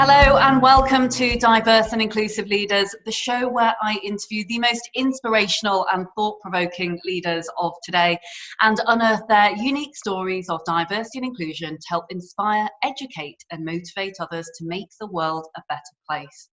Hello and welcome to Diverse and Inclusive Leaders, the show where I interview the most inspirational and thought-provoking leaders of today and unearth their unique stories of diversity and inclusion to help inspire, educate and motivate others to make the world a better place.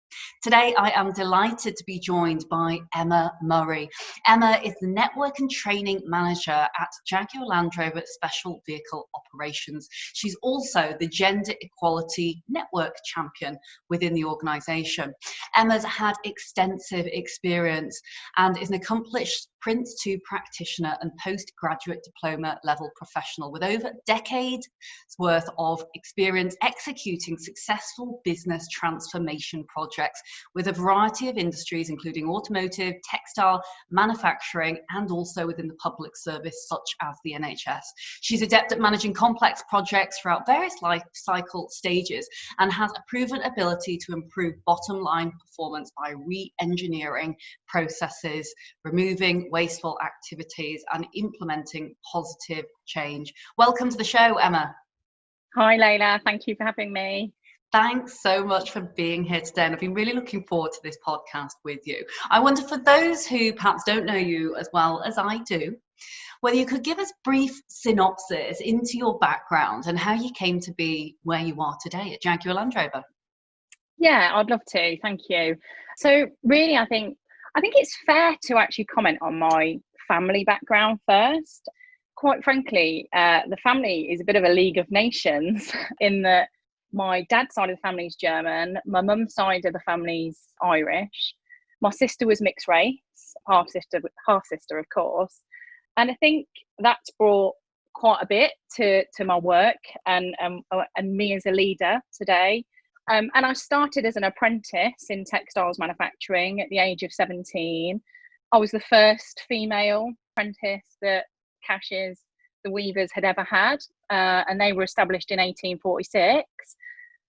Today, I am delighted to be joined by Emma Murray. Emma is the Network and Training Manager at Jaguar Land Rover Special Vehicle Operations. She's also the Gender Equality Network Champion within the organisation. Emma's had extensive experience and is an accomplished Prince 2 practitioner and postgraduate diploma level professional with over a decade's worth of experience executing successful business transformation projects with a variety of industries, including automotive, textile, manufacturing, and also within the public service, such as the NHS. She's adept at managing complex projects throughout various life cycle stages and has a proven ability to improve bottom line performance by re-engineering processes, removing wasteful activities, and implementing positive change. Welcome to the show, Emma. Hi, Leila. Thank you for having me. Thanks so much for being here today, and I've been really looking forward to this podcast with you. I wonder, for those who perhaps don't know you as well as I do, whether you could give us brief synopsis into your background and how you came to be where you are today at Jaguar Land Rover. Yeah, I'd love to. Thank you. So really, I think it's fair to actually comment on my family background first. Quite frankly, the family is a bit of a league of nations in that my dad's side of the family is German, my mum's side of the family's Irish, my sister was mixed race, half sister of course, and I think that's brought quite a bit to my work and me as a leader today. And I started as an apprentice in textiles manufacturing at the age of 17. I was the first female apprentice that Cashes, the weavers, had ever had, and they were established in 1846.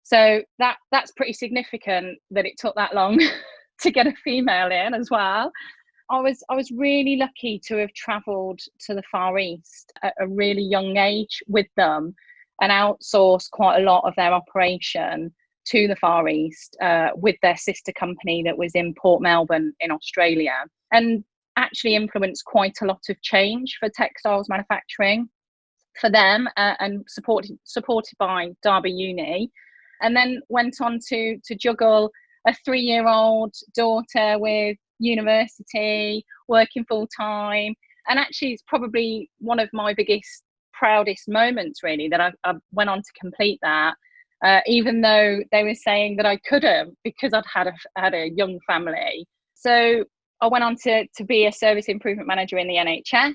So that's pretty significant that it took that long to get a female in as well. I was really lucky to have travelled to the Far East at a really young age with them and outsourced quite a lot of their operation to the Far East with their sister company that was in Port Melbourne in Australia, and actually influenced quite a lot of change for textiles manufacturing for them and supported by Derby Uni, and then went on to juggle a 3-year-old daughter with university, working full time. And actually it's probably one of my biggest, proudest moments really that I went on to complete that. Even though they were saying that I couldn't because I'd had a young family. So I went on to be a service improvement manager in the NHS,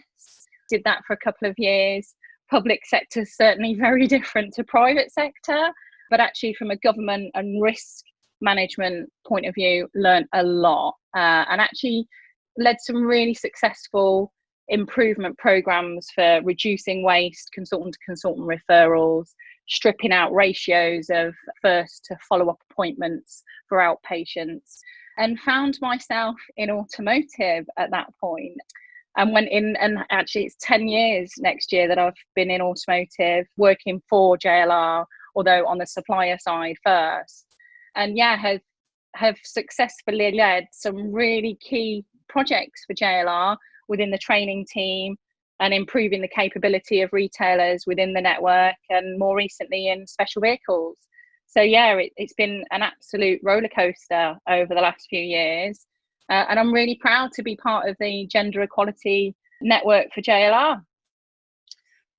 did that for a couple of years. Public sector is certainly very different to private sector, but actually from a government and risk management point of view, learned a lot and actually led some really successful improvement programs for reducing waste, consultant to consultant referrals, stripping out ratios of first to follow-up appointments for outpatients, and found myself in automotive at that point and went in, and actually it's 10 years next year that I've been in automotive working for JLR, although on the supplier side first, and have successfully led some really key projects for JLR within the training team and improving the capability of retailers within the network, and more recently in special vehicles. So yeah, it's been an absolute roller coaster over the last few years, and I'm really proud to be part of the Gender Equality Network for JLR.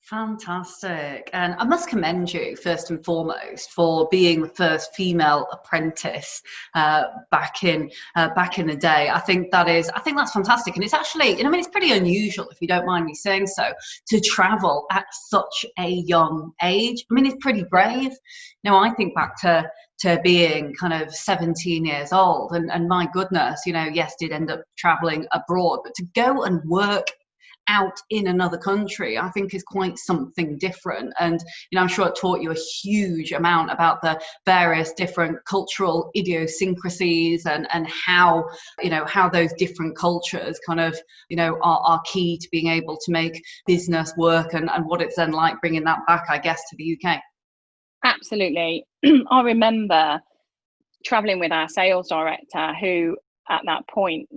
Fantastic. And I must commend you first and foremost for being the first female apprentice back in the day. I think that's fantastic. And it's actually, it's pretty unusual, if you don't mind me saying so, to travel at such a young age. It's pretty brave. I think back to being kind of 17 years old and my goodness, yes, did end up traveling abroad, but to go and work out in another country, I think is quite something different. And, I'm sure it taught you a huge amount about the various different cultural idiosyncrasies and how those different cultures kind of, are key to being able to make business work and what it's then like bringing that back, I guess, to the UK. Absolutely. I remember traveling with our sales director, who at that point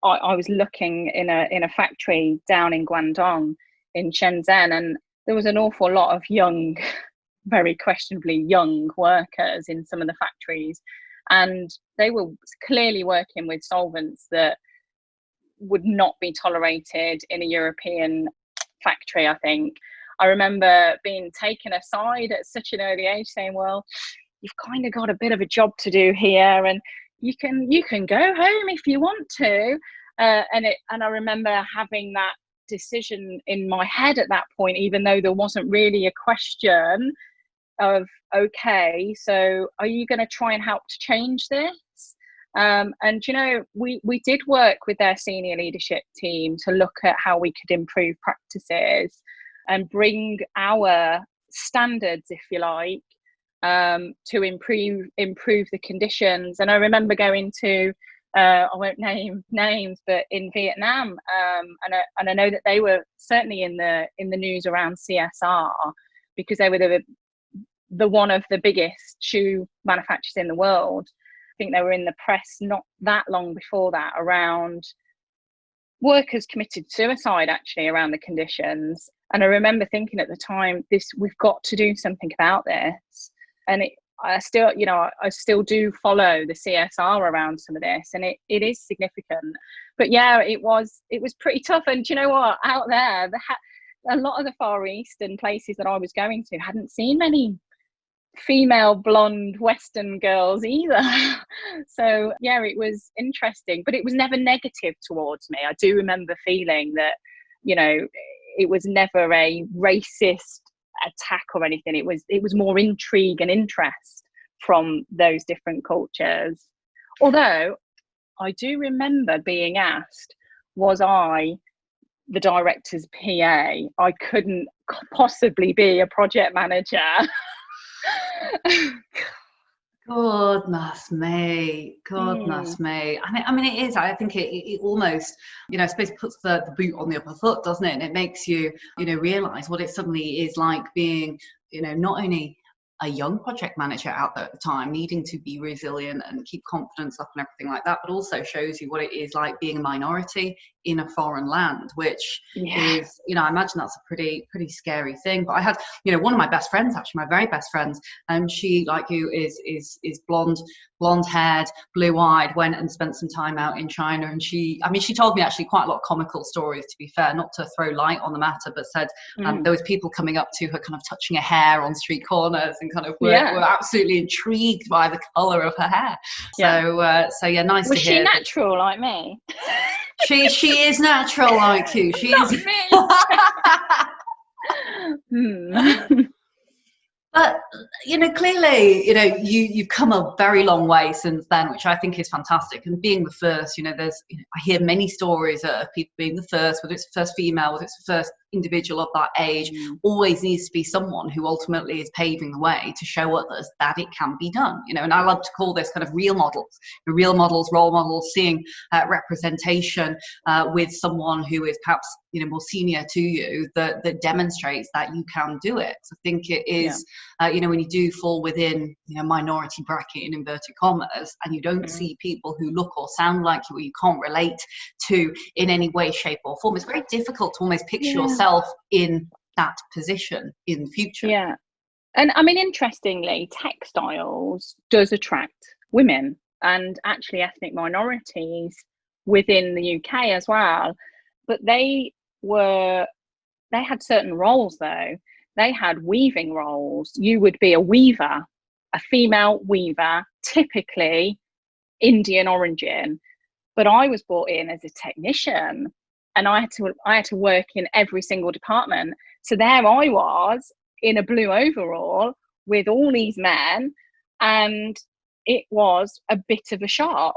I was looking in a factory down in Guangdong in Shenzhen, and there was an awful lot of young, very questionably young workers in some of the factories, and they were clearly working with solvents that would not be tolerated in a European factory. I think I remember being taken aside at such an early age saying, well, you've kind of got a bit of a job to do here, and you can go home if you want to. And I remember having that decision in my head at that point, even though there wasn't really a question of, okay, so are you going to try and help to change this? And we did work with their senior leadership team to look at how we could improve practices and bring our standards, if you like, to improve the conditions. And I remember going to I won't name names, but in Vietnam, and I know that they were certainly in the news around CSR, because they were the one of the biggest shoe manufacturers in the world. I think they were in the press not that long before that around workers committed suicide, actually, around the conditions. And I remember thinking at the time, we've got to do something about this. And I still do follow the CSR around some of this, and it is significant. But yeah, it was pretty tough. And do you know what? Out there, a lot of the Far East and places that I was going to hadn't seen many female blonde Western girls either. So yeah, it was interesting, but it was never negative towards me. I do remember feeling that, it was never a racist attack or anything. It was more intrigue and interest from those different cultures. Although I do remember being asked, was I the director's PA? I couldn't possibly be a project manager. Goodness me. I mean, it is. I think it almost, I suppose puts the boot on the upper foot, doesn't it? And it makes you, realise what it suddenly is like being, not only a young project manager out there at the time, needing to be resilient and keep confidence up and everything like that, but also shows you what it is like being a minority in a foreign land, which is, I imagine that's a pretty scary thing. But I had, one of my best friends, actually my very best friends, and she, like you, is blonde haired, blue eyed, went and spent some time out in China. And she told me actually quite a lot of comical stories, to be fair, not to throw light on the matter, but said there was people coming up to her, kind of touching her hair on street corners, and kind of were absolutely intrigued by the colour of her hair. So yeah, nice to hear. Was she natural like me? She is natural like you. She Not is. Me. But clearly, you've come a very long way since then, which I think is fantastic. And being the first, there's, I hear many stories of people being the first, whether it's the first female, whether it's the first individual of that age. Always needs to be someone who ultimately is paving the way to show others that it can be done. And I love to call this kind of real models, role models, seeing representation with someone who is perhaps more senior to you, that demonstrates that you can do it. So I think it is, when you do fall within minority bracket in inverted commas, and you don't see people who look or sound like you, or you can't relate to in any way, shape or form, it's very difficult to almost picture yourself in that position in the future. Yeah. And I mean, interestingly, textiles does attract women and actually ethnic minorities within the UK as well. But they had certain roles though. They had weaving roles. You would be a weaver, a female weaver, typically Indian origin. But I was brought in as a technician, and I had to work in every single department. So there I was in a blue overall with all these men, and it was a bit of a shock.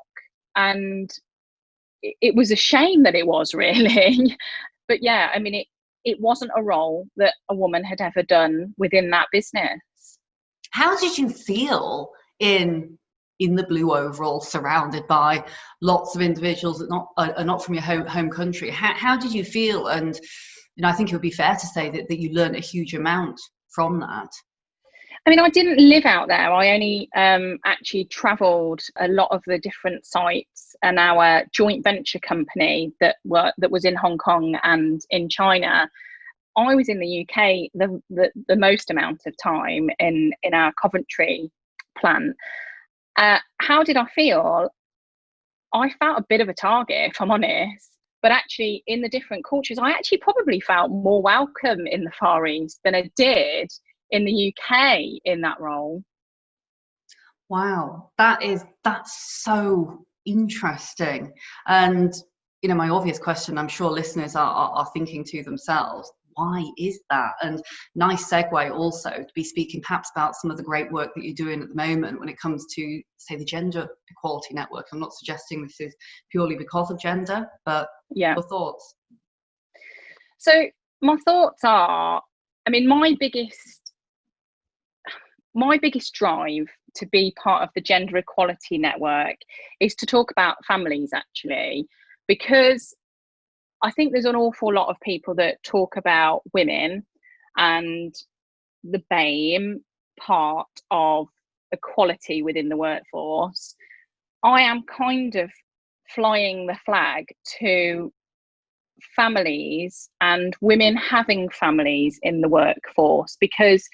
And it was a shame that it was, really. But yeah, I mean, it wasn't a role that a woman had ever done within that business. How did you feel in the blue overall, surrounded by lots of individuals that are not from your home country? How did you feel? And I think it would be fair to say that you learned a huge amount from that. I mean, I didn't live out there. I only actually travelled a lot of the different sites, and our joint venture company that was in Hong Kong and in China. I was in the UK the most amount of time in our Coventry plant. How did I feel? I felt a bit of a target, if I'm honest. But actually, in the different cultures, I actually probably felt more welcome in the Far East than I did in the UK in that role. Wow, that's so interesting. And you know, my obvious question, I'm sure listeners are thinking to themselves, why is that? And nice segue also to be speaking perhaps about some of the great work that you're doing at the moment when it comes to, say, the Gender Equality Network. I'm not suggesting this is purely because of gender, but your thoughts. So my thoughts are, I mean, my biggest drive to be part of the Gender Equality Network is to talk about families, actually, because I think there's an awful lot of people that talk about women and the BAME part of equality within the workforce. I am kind of flying the flag to families and women having families in the workforce, because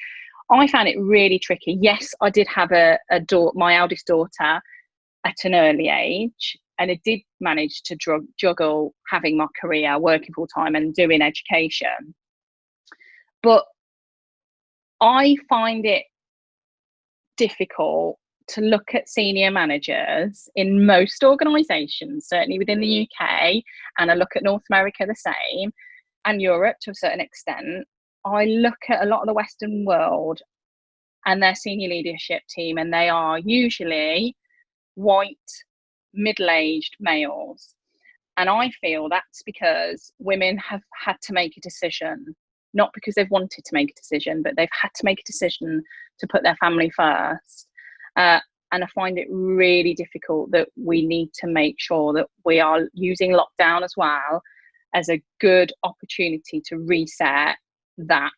I found it really tricky. Yes, I did have my eldest daughter at an early age, and I did manage to juggle having my career, working full time and doing education. But I find it difficult to look at senior managers in most organisations, certainly within the UK, and I look at North America the same, and Europe to a certain extent. I look at a lot of the Western world and their senior leadership team, and they are usually white, middle-aged males. And I feel that's because women have had to make a decision, not because they've wanted to make a decision, but they've had to make a decision to put their family first. And I find it really difficult that we need to make sure that we are using lockdown as well as a good opportunity to reset that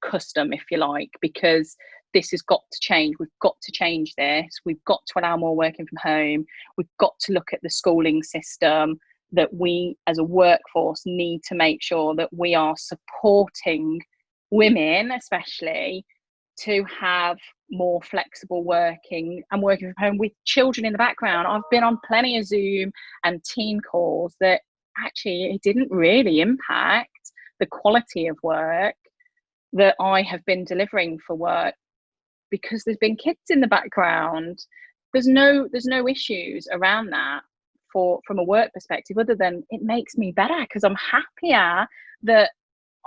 custom, if you like, because this has got to change. We've got to change this. We've got to allow more working from home. We've got to look at the schooling system, that we as a workforce need to make sure that we are supporting women, especially, to have more flexible working and working from home with children in the background. I've been on plenty of Zoom and team calls that actually it didn't really impact the quality of work that I have been delivering for work, because there's been kids in the background. There's no issues around that from a work perspective, other than it makes me better because I'm happier that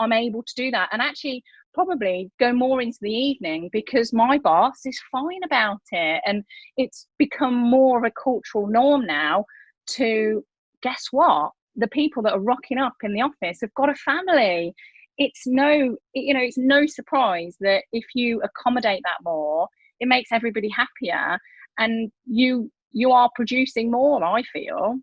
I'm able to do that, and actually probably go more into the evening because my boss is fine about it. And it's become more of a cultural norm now to, guess what, the people that are rocking up in the office have got a family. It's no surprise that if you accommodate that more, it makes everybody happier, and you are producing more, I feel.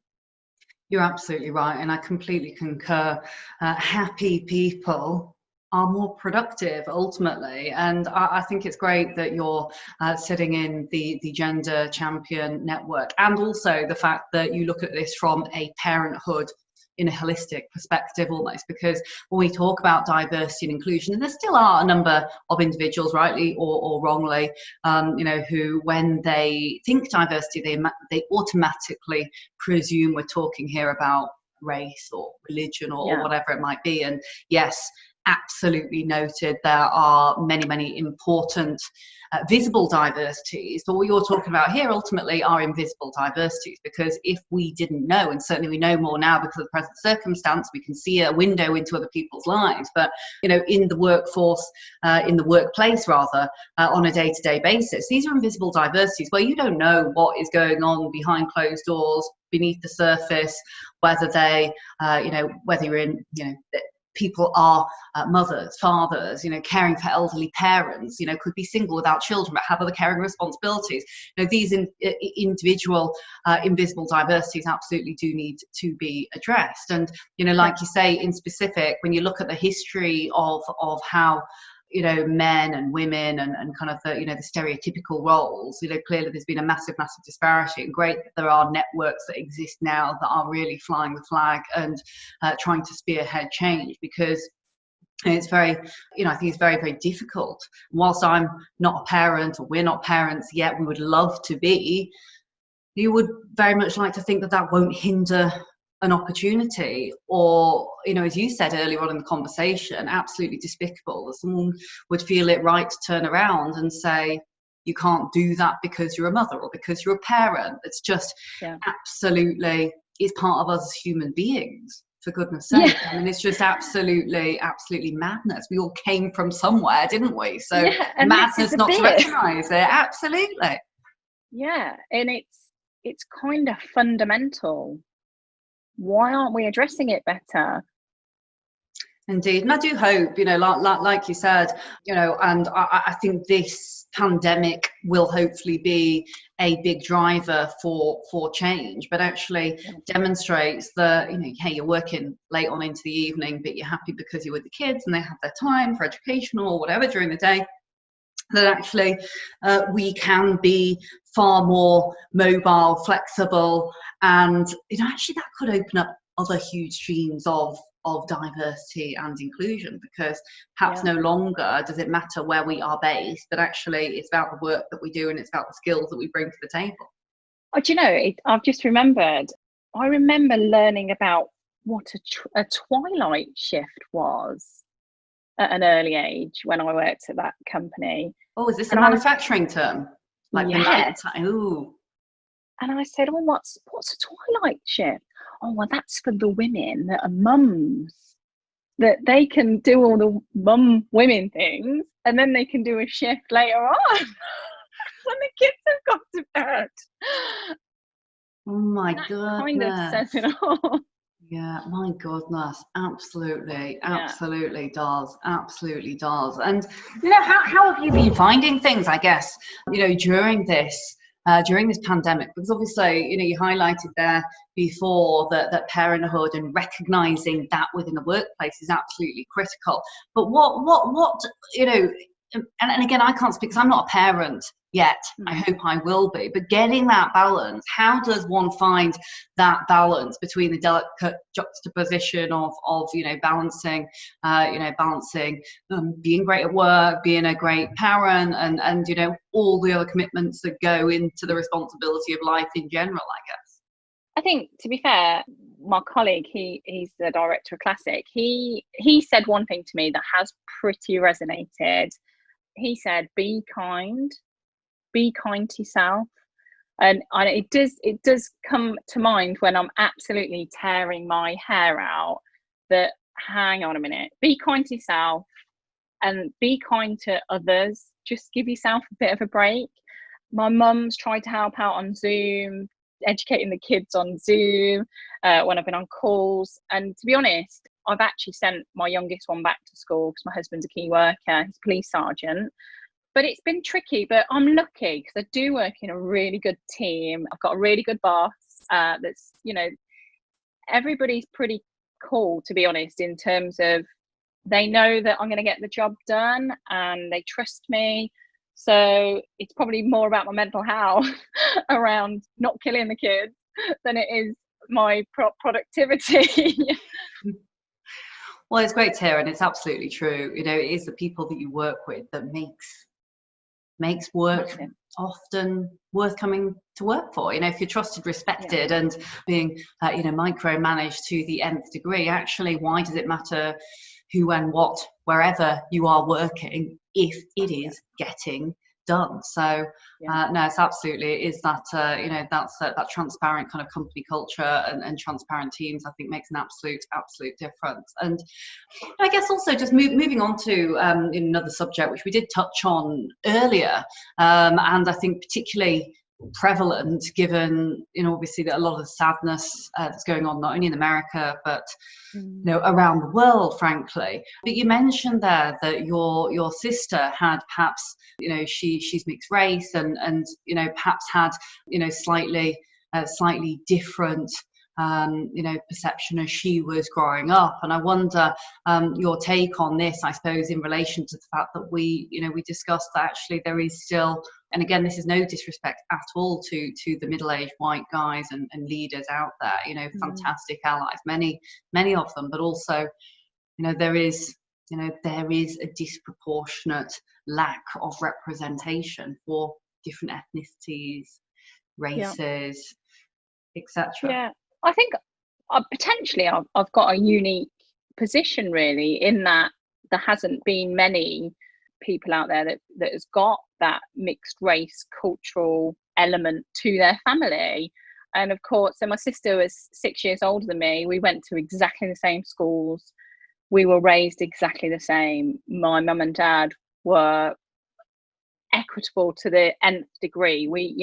You're absolutely right, and I completely concur. Happy people are more productive ultimately, and I think it's great that you're sitting in the Gender Champion Network, and also the fact that you look at this from a parenthood in a holistic perspective almost, because when we talk about diversity and inclusion, and there still are a number of individuals, rightly or wrongly, who, when they think diversity, they automatically presume we're talking here about race or religion or whatever it might be. And yes, absolutely noted, there are many important visible diversities, but what you're talking about here ultimately are invisible diversities, because if we didn't know, and certainly we know more now because of the present circumstance, we can see a window into other people's lives, but in the workforce, in the workplace rather, on a day-to-day basis, these are invisible diversities where you don't know what is going on behind closed doors, beneath the surface, whether they whether you're in people are mothers, fathers, caring for elderly parents, could be single without children but have other caring responsibilities. These individual invisible diversities absolutely do need to be addressed. And like you say, in specific, when you look at the history of how men and women and kind of the stereotypical roles. Clearly there's been a massive disparity, and great that there are networks that exist now that are really flying the flag and trying to spearhead change, because it's very, I think it's very, very difficult. Whilst I'm not a parent, or we're not parents yet, we would love to be. You would very much like to think that that won't hinder an opportunity, or, as you said earlier on in the conversation, absolutely despicable that someone would feel it right to turn around and say, you can't do that because you're a mother or because you're a parent. It's just absolutely, it's part of us as human beings. For goodness sake. I mean, it's just absolutely madness. We all came from somewhere, didn't we? So madness not to recognise it. Absolutely. Yeah, and it's kind of fundamental. Why aren't we addressing it better? Indeed, and I do hope, like you said, and I think this pandemic will hopefully be a big driver for change, but actually demonstrates that, hey, you're working late on into the evening, but you're happy because you're with the kids and they have their time for education or whatever during the day. That actually we can be far more mobile, flexible, and actually that could open up other huge streams of diversity and inclusion, because perhaps no longer does it matter where we are based, but actually it's about the work that we do and it's about the skills that we bring to the table. Oh, do you know, I've just remembered, I remember learning about what a twilight shift was at an early age when I worked at that company. Oh, is this a manufacturing term? Like the night time? Ooh. And I said, oh, what's a twilight shift? Oh, well, that's for the women that are mums, that they can do all the mum women things, and then they can do a shift later on when the kids have gone to bed. Oh my goodness. Kind of says it all. Yeah, my goodness, absolutely does, absolutely does. And how have you been finding things, I guess, during this pandemic? Because obviously, you highlighted there before that parenthood and recognizing that within the workplace is absolutely critical. But what and again, I can't speak because I'm not a parent yet. I hope I will be. But getting that balance, how does one find that balance between the delicate juxtaposition of balancing being great at work, being a great parent, and all the other commitments that go into the responsibility of life in general, I guess. I think, to be fair, my colleague, he's the director of Classic, he said one thing to me that has pretty resonated. He said, be kind to yourself. And it does come to mind when I'm absolutely tearing my hair out, that hang on a minute, be kind to yourself and be kind to others. Just give yourself a bit of a break. My mum's tried to help out on Zoom, educating the kids on Zoom when I've been on calls. And to be honest, I've actually sent my youngest one back to school because my husband's a key worker, he's a police sergeant. But it's been tricky, but I'm lucky because I do work in a really good team. I've got a really good boss that's, everybody's pretty cool, to be honest, in terms of they know that I'm going to get the job done and they trust me. So it's probably more about my mental health around not killing the kids than it is my productivity. Well, it's great to hear, and it's absolutely true. It is the people that you work with that makes work often worth coming to work for. If you're trusted, respected, and being micromanaged to the nth degree, actually, why does it matter who and what, wherever you are working, if it is getting done? So no, it's absolutely, it is that that transparent kind of company culture and transparent teams, I think, makes an absolute difference. And I guess also just moving on to another subject which we did touch on earlier, and I think particularly prevalent given obviously that a lot of the sadness that's going on not only in America but around the world, frankly. But you mentioned there that your sister had perhaps she's mixed race and perhaps had slightly different perception as she was growing up. And I wonder your take on this, I suppose, in relation to the fact that we discussed that actually there is still, and again, this is no disrespect at all to the middle-aged white guys and leaders out there, fantastic allies, many of them, but also, there is a disproportionate lack of representation for different ethnicities, races, etc. Yeah, I think potentially I've got a unique position really, in that there hasn't been many people out there that has got that mixed race cultural element to their family. And of course, so my sister was 6 years older than me. We went to exactly the same schools. We were raised exactly the same. My mum and dad were equitable to the nth degree. We,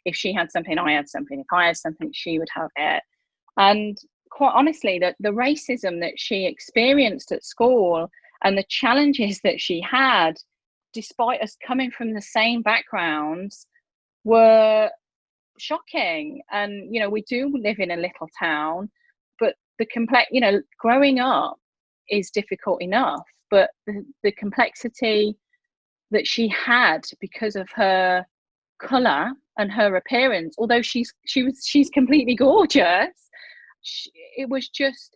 if she had something, I had something. If I had something, she would have it. And quite honestly, the racism that she experienced at school and the challenges that she had, despite us coming from the same backgrounds, were shocking. And we do live in a little town, but the growing up is difficult enough, but the complexity that she had because of her colour and her appearance, although she's completely gorgeous,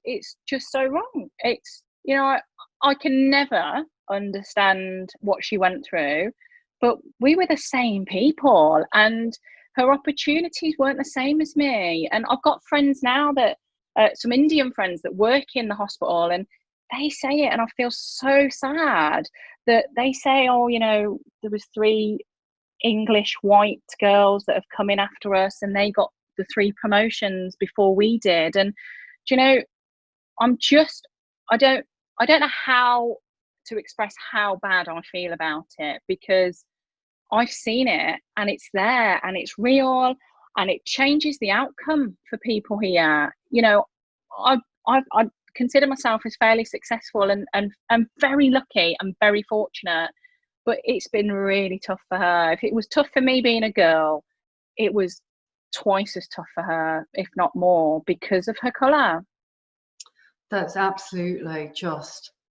it's just so wrong. It's I can never understand what she went through, but we were the same people, and her opportunities weren't the same as me. And I've got friends now that some Indian friends that work in the hospital, and they say it, and I feel so sad that they say, there was 3 English white girls that have come in after us, and they got the 3 promotions before we did. And I don't know how to express how bad I feel about it, because I've seen it, and it's there, and it's real, and it changes the outcome for people here. I consider myself as fairly successful and very lucky and very fortunate, but it's been really tough for her. If it was tough for me being a girl, it was twice as tough for her, if not more, because of her colour. That's absolutely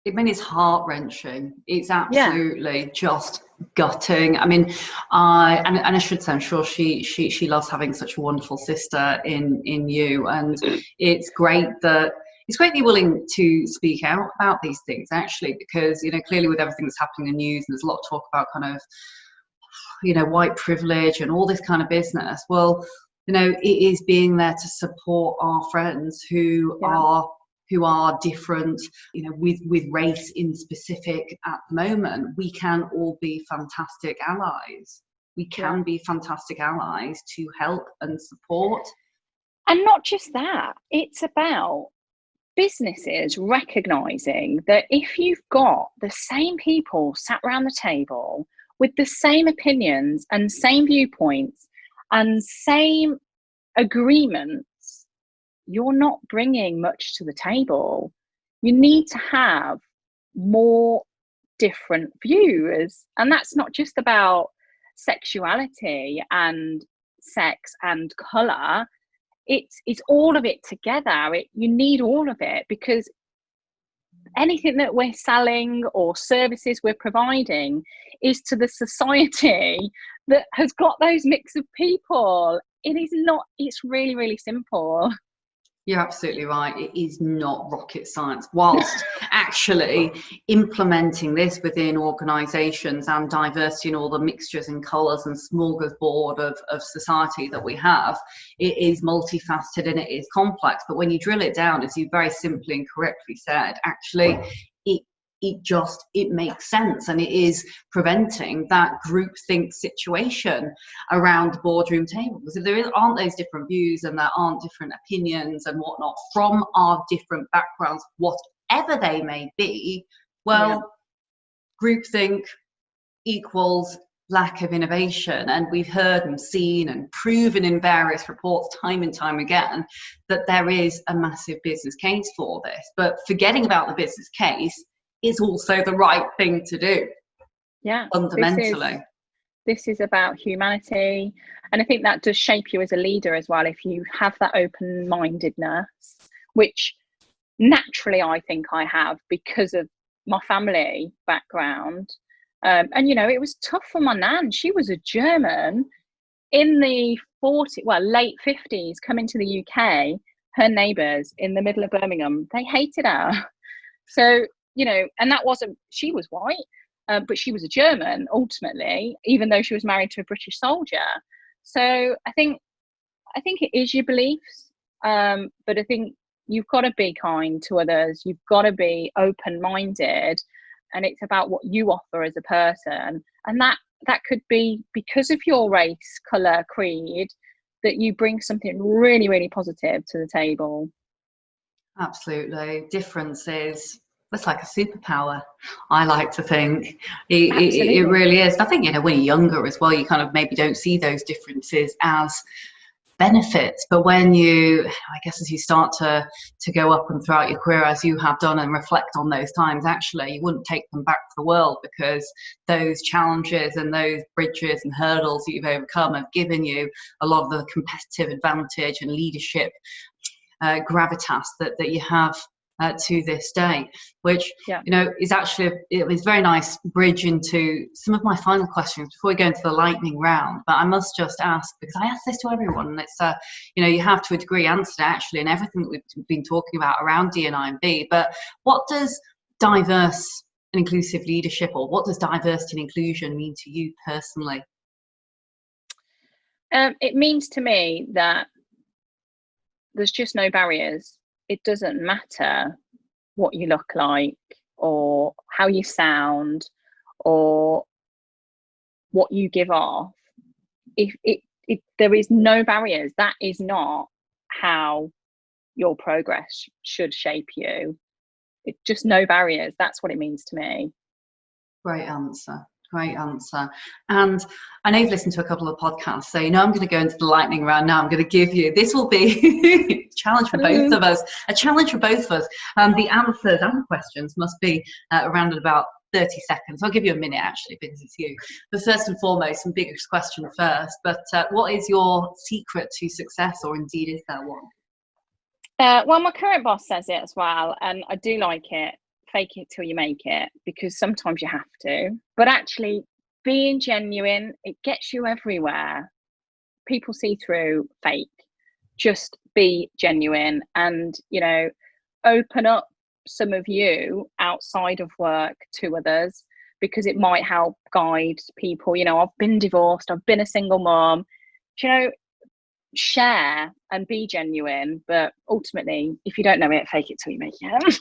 it's heart-wrenching. It's absolutely just gutting. I mean, I should say, I'm sure she loves having such a wonderful sister in you, and it's great that you're willing to speak out about these things, actually, because clearly with everything that's happening in the news, and there's a lot of talk about kind of white privilege and all this kind of business. Well, it is being there to support our friends who are different, with race in specific at the moment. We can all be fantastic allies. We can be fantastic allies to help and support. And not just that, it's about businesses recognising that if you've got the same people sat around the table with the same opinions and same viewpoints and same agreements, you're not bringing much to the table. You need to have more different views. And that's not just about sexuality and sex and colour. It's all of it together. You need all of it, because anything that we're selling or services we're providing is to the society that has got those mix of people. It's really, really simple. You're absolutely right. It is not rocket science. Whilst actually implementing this within organisations and diversity and all the mixtures and colours and smorgasbord of society that we have, it is multifaceted and it is complex. But when you drill it down, as you very simply and correctly said, actually it makes sense, and it is preventing that groupthink situation around the boardroom table. Because if there aren't those different views and there aren't different opinions and whatnot from our different backgrounds, whatever they may be, groupthink equals lack of innovation. And we've heard and seen and proven in various reports time and time again that there is a massive business case for this. But forgetting about the business case is also the right thing to do. Yeah, fundamentally. This is about humanity. And I think that does shape you as a leader as well, if you have that open-mindedness, which naturally I think I have because of my family background. And, you know, it was tough for my nan. She was a German in the late 50s, coming to the UK. Her neighbours in the middle of Birmingham, they hated her. So, you know, and that wasn't, she was white, but she was a German ultimately, even though she was married to a British soldier. So I think it is your beliefs, but I think you've got to be kind to others. You've got to be open-minded, and it's about what you offer as a person. And that could be because of your race, colour, creed, that you bring something really, really positive to the table. Absolutely. Differences. It's like a superpower, I like to think. It really is. I think, you know, when you're younger as well, you kind of maybe don't see those differences as benefits, but when you, I guess, as you start to go up and throughout your career, as you have done, and reflect on those times, actually you wouldn't take them back for the world, because those challenges and those bridges and hurdles that you've overcome have given you a lot of the competitive advantage and leadership gravitas that you have to this day, which, you know, is actually it's a very nice bridge into some of my final questions before we go into the lightning round. But I must just ask, because I ask this to everyone, and it's you know, you have to a degree answered actually in everything that we've been talking about around D&I and B, but what does diverse and inclusive leadership, or what does diversity and inclusion mean to you personally? It means to me that there's just no barriers. It doesn't matter what you look like, or how you sound, or what you give off. If there is no barriers, that is not how your progress should shape you. It's just no barriers. That's what it means to me. Great answer. Great answer. And I know you've listened to a couple of podcasts, so you know I'm going to go into the lightning round now. I'm going to give you, this will be a challenge for both of us. The answers and the questions must be around about 30 seconds. I'll give you a minute actually, because it's you. But first and foremost, and biggest question first, but what is your secret to success, or indeed is there one? Well, my current boss says it as well, and I do like it. Fake it till you make it, because sometimes you have to, but actually being genuine, it gets you everywhere. People see through fake. Just be genuine, and, you know, open up some of you outside of work to others, because it might help guide people. You know, I've been divorced, I've been a single mom, you know, share and be genuine, but ultimately, if you don't know it, fake it till you make it.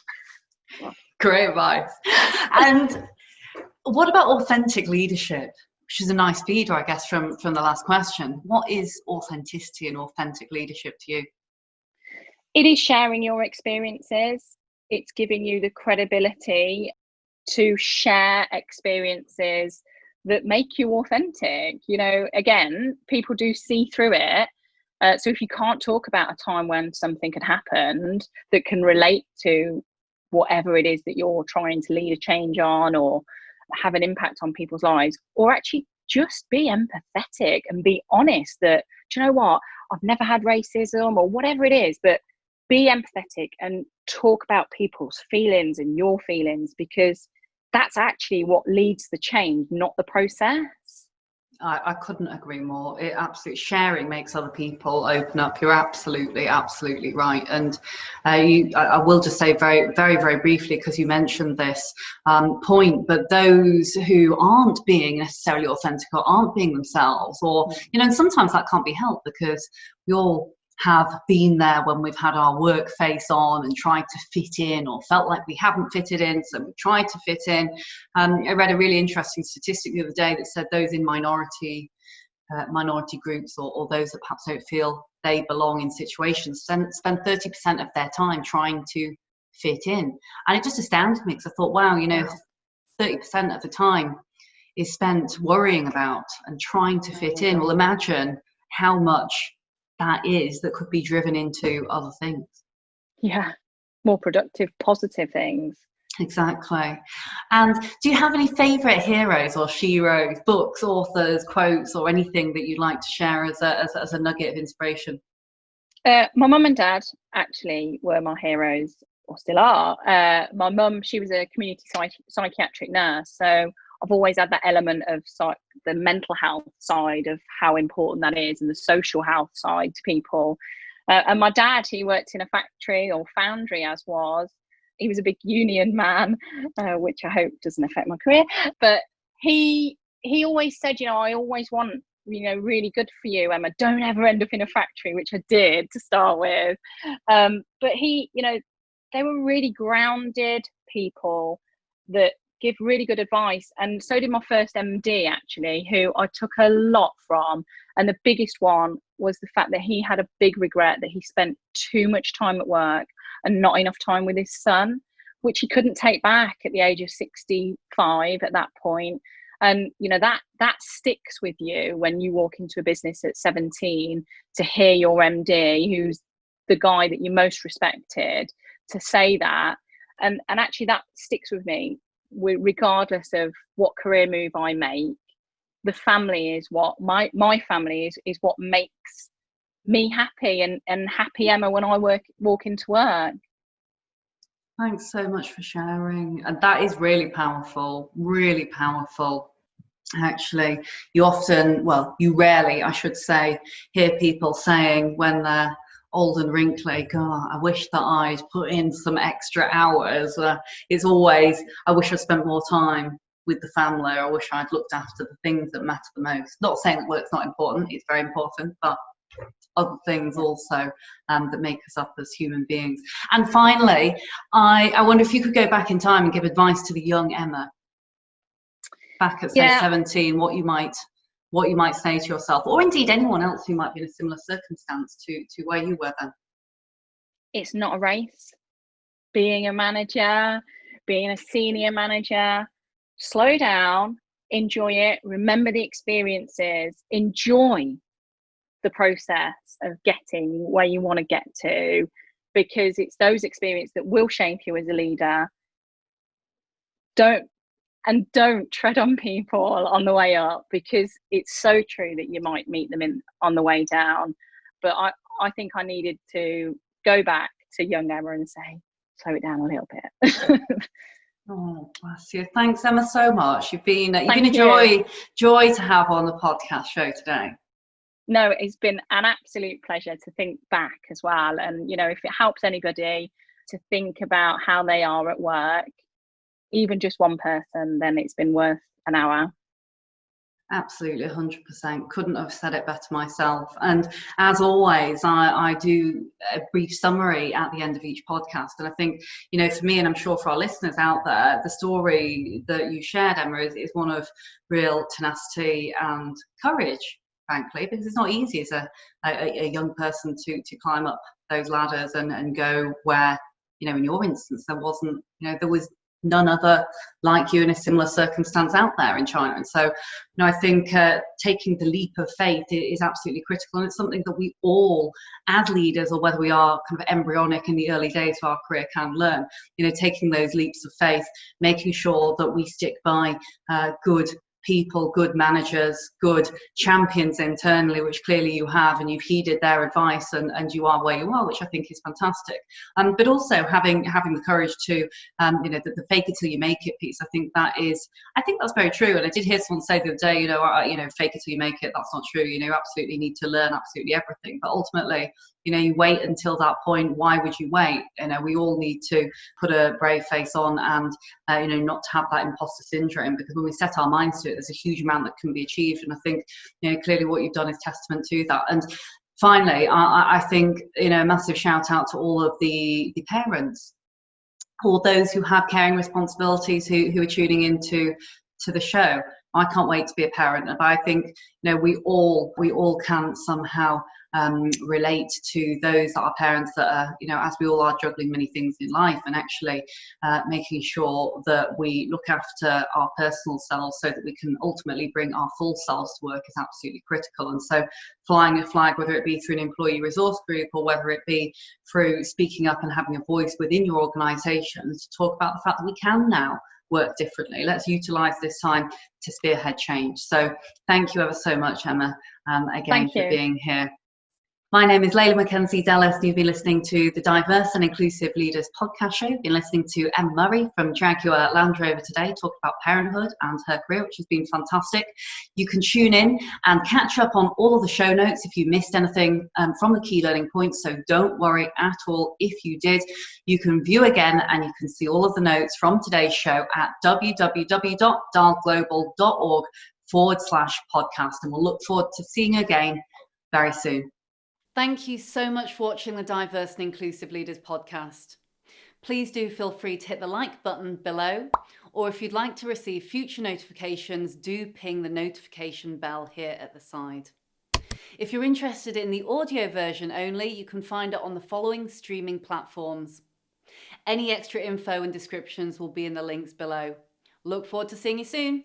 Great advice. And what about authentic leadership, which is a nice feeder, I guess, from the last question? What is authenticity and authentic leadership to you? It is sharing your experiences. It's giving you the credibility to share experiences that make you authentic. You know, again, people do see through it. So if you can't talk about a time when something had happened that can relate to whatever it is that you're trying to lead a change on, or have an impact on people's lives, or actually just be empathetic and be honest that, do you know what, I've never had racism or whatever it is, but be empathetic and talk about people's feelings and your feelings, because that's actually what leads the change, not the process. I couldn't agree more. It absolutely, sharing makes other people open up. You're absolutely right. And I will just say very, very, very briefly, because you mentioned this point, but those who aren't being necessarily authentic, or aren't being themselves, or, you know, and sometimes that can't be helped, because we all have been there when we've had our work face on and tried to fit in, or felt like we haven't fitted in, so we tried to fit in. I read a really interesting statistic the other day that said those in minority groups, or those that perhaps don't feel they belong in situations, spend 30% of their time trying to fit in. And it just astounded me, because I thought, wow, you know, 30% of the time is spent worrying about and trying to fit in. Well, imagine how much that is that could be driven into other things. Yeah, more productive, positive things. Exactly. And do you have any favourite heroes or sheroes, books, authors, quotes, or anything that you'd like to share as a nugget of inspiration? My mum and dad actually were my heroes, or still are. My mum, she was a community psychiatric nurse, so I've always had that element of the mental health side of how important that is, and the social health side to people. And my dad, he worked in a factory or foundry, as was. He was a big union man, which I hope doesn't affect my career. But he always said, I always want, really good for you, Emma. Don't ever end up in a factory, which I did to start with. But they were really grounded people that give really good advice. And so did my first MD, actually, who I took a lot from. And the biggest one was the fact that he had a big regret that he spent too much time at work and not enough time with his son, which he couldn't take back at the age of 65 at that point. And that sticks with you when you walk into a business at 17 to hear your MD, who's the guy that you most respected, to say that. And actually that sticks with me, regardless of what career move I make. The family is what my family is what makes me happy, and happy Emma when I walk into work. Thanks so much for sharing. And that is really powerful, actually. You rarely, I should say, hear people saying when they're old and wrinkly, God, I wish that I'd put in some extra hours. It's always, I wish I'd spent more time with the family, or I wish I'd looked after the things that matter the most. Not saying that work's not important, it's very important, but other things also that make us up as human beings. And finally, I wonder if you could go back in time and give advice to the young Emma back at, say, 17, what you might say to yourself, or indeed anyone else who might be in a similar circumstance to where you were then. It's not a race. Being a manager, being a senior manager, slow down, enjoy it, remember the experiences, enjoy the process of getting where you want to get to, because it's those experiences that will shape you as a leader. Don't tread on people on the way up, because it's so true that you might meet them on the way down. But I think I needed to go back to young Emma and say, slow it down a little bit. Oh, bless you. Thanks, Emma, so much. You've been a joy to have on the podcast show today. No, it's been an absolute pleasure to think back as well. And, if it helps anybody to think about how they are at work, even just one person, then it's been worth an hour. Absolutely, 100%. Couldn't have said it better myself. And as always, I do a brief summary at the end of each podcast. And I think, for me, and I'm sure for our listeners out there, the story that you shared, Emma, is one of real tenacity and courage, frankly, because it's not easy as a young person to climb up those ladders and go where, in your instance, there was none other like you in a similar circumstance out there in China. And so, I think taking the leap of faith is absolutely critical. And it's something that we all, as leaders, or whether we are kind of embryonic in the early days of our career, can learn. Taking those leaps of faith, making sure that we stick by good people, good managers, good champions internally, which clearly you have, and you've heeded their advice, and you are where you are, which I think is fantastic. But also having the courage to, the fake it till you make it piece. I think that's very true. And I did hear someone say the other day, fake it till you make it. That's not true. You absolutely need to learn absolutely everything. But ultimately, you wait until that point. Why would you wait? We all need to put a brave face on and, not to have that imposter syndrome, because when we set our minds to it, there's a huge amount that can be achieved. And I think, clearly what you've done is testament to that. And finally, I think, a massive shout out to all of the parents, or those who have caring responsibilities who are tuning into the show. I can't wait to be a parent. And I think, we all can somehow relate to those that are parents that are, as we all are, juggling many things in life, and actually making sure that we look after our personal selves so that we can ultimately bring our full selves to work is absolutely critical. And so flying a flag, whether it be through an employee resource group or whether it be through speaking up and having a voice within your organisation to talk about the fact that we can now work differently. Let's utilise this time to spearhead change. So thank you ever so much, Emma, again for being here. My name is Leila Mackenzie-Dallas, and you've been listening to the Diverse and Inclusive Leaders podcast show. You've been listening to Emma Murray from Jaguar Land Rover today, talking about parenthood and her career, which has been fantastic. You can tune in and catch up on all of the show notes if you missed anything from the key learning points, so don't worry at all if you did. You can view again and you can see all of the notes from today's show at www.dahlglobal.org/podcast, and we'll look forward to seeing you again very soon. Thank you so much for watching the Diverse and Inclusive Leaders podcast. Please do feel free to hit the like button below, or if you'd like to receive future notifications, do ping the notification bell here at the side. If you're interested in the audio version only, you can find it on the following streaming platforms. Any extra info and descriptions will be in the links below. Look forward to seeing you soon.